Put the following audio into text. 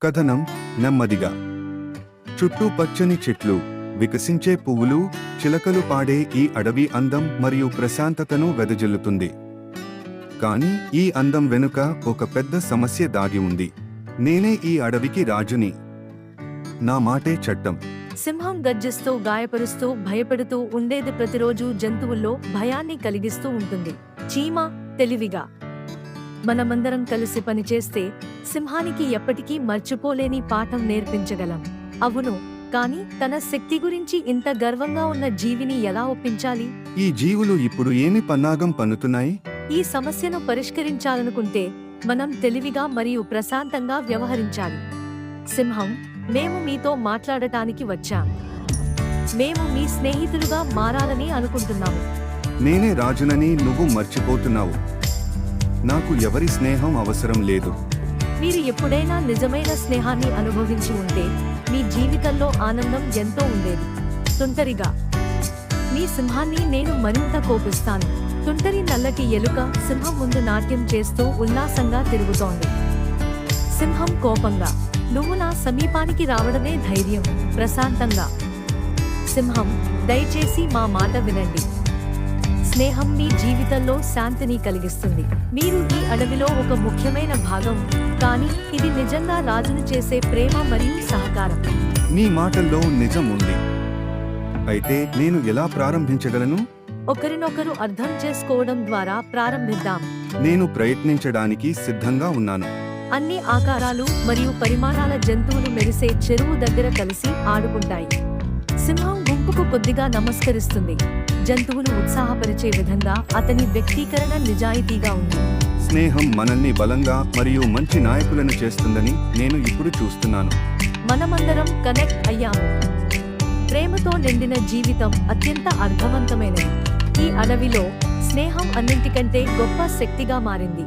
కథనం నెమ్మదిగా. చుట్టూ పచ్చని చెట్లు, వికసించే పువ్వులు, చిలకలు పాడే ఈ అడవి అందం మరియు ప్రశాంతతను వెదజల్లుతుంది. కానీ ఈ అందం వెనుక ఒక పెద్ద సమస్య దాగి ఉంది. నేనే ఈ అడవికి రాజుని. నా మాటే చట్టం. సింహం గర్జిస్తూ, గాయపరుస్తూ, భయపెడుతూ ఉండేది. ప్రతిరోజు జంతువుల్లో భయాన్ని కలిగిస్తూ ఉంటుంది. చీమ తెలివిగా, మనమందరం కలిసి పనిచేస్తే సింహానికి ఎప్పటికీ మర్చిపోలేని పాఠం నేర్పించగలం. అవును, కానీ తన శక్తి గురించి ఇంత గర్వంగా ఉన్న జీవిని ఎలా ఒప్పించాలి? ఈ జీవులు ఇప్పుడు ఏమి పన్నాగం పన్నుతున్నాయి? ఈ సమస్యను పరిష్కరించాలనుకుంటే మనం తెలివిగా మరియు ప్రశాంతంగా వ్యవహరించాలి. సింహం, మేము మీతో మాట్లాడటానికి వచ్చాం. మేము మీ స్నేహితులుగా మారాలని అనుకుంటున్నాము. నేనే రాజునని నువ్వు మర్చిపోతున్నావు. నాకు ఎవరి స్నేహం అవసరం లేదు. మీరు ఎప్పుడైనా నిజమైన స్నేహాన్ని అనుభవించి ఉంటే మీ జీవితంలో ఆనందం ఎంతో ఉండేది. తుంటరిగా, మీ సింహాన్ని నేను మరింత కోపిస్తాను. తుంటరి నల్లటి ఎలుక సింహం ముందు నాట్యం చేస్తూ ఉల్లాసంగా తిరుగుతోంది. సింహం కోపంగా, నువ్వు నా సమీపానికి రావడమే ధైర్యం. ప్రశాంతంగా, సింహం, దయచేసి మా మాట వినండి. స్నేహం మీ జీవితంలో శాంతిని కలిగిస్తుంది. మీరు ఈ అడవిలో ఒక ముఖ్యమైన భాగం, కానీ ఇది నిజంగా రాజును చేసే ప్రేమ మరియు సహకారం. నీ మాటల్లో నిజం ఉంది. అయితే నేను ఎలా ప్రారంభించగలను? ఒకరినొకరు అర్థం చేసుకోవడం ద్వారా ప్రారంభిద్దాం. నేను ప్రయత్నించడానికి సిద్ధంగా ఉన్నాను. అన్ని ఆకారాలు మరియు పరిమాణాల జంతువులు మెరిసే చెరువు దగ్గర కలిసి ఆడుకుంటాయి. సింహం గుంపుకు కొద్దిగా నమస్కరిస్తుంది. జంతువులు ఉత్సాహపరిచే విధంగా అతని వ్యక్తీకరణ నిజాయితీగా ఉంది. స్నేహం మనల్ని బలంగా మరియు మంచి నాయకులను చేస్తుందని నేను ఇప్పుడు చూస్తున్నాను. మనమందరం కనెక్ట్ అయ్యాము. ప్రేమతో నిండిన జీవితం అత్యంత అర్థవంతమైనది. ఈ అడవిలో స్నేహం అన్నింటికంటే గొప్ప శక్తిగా మారింది.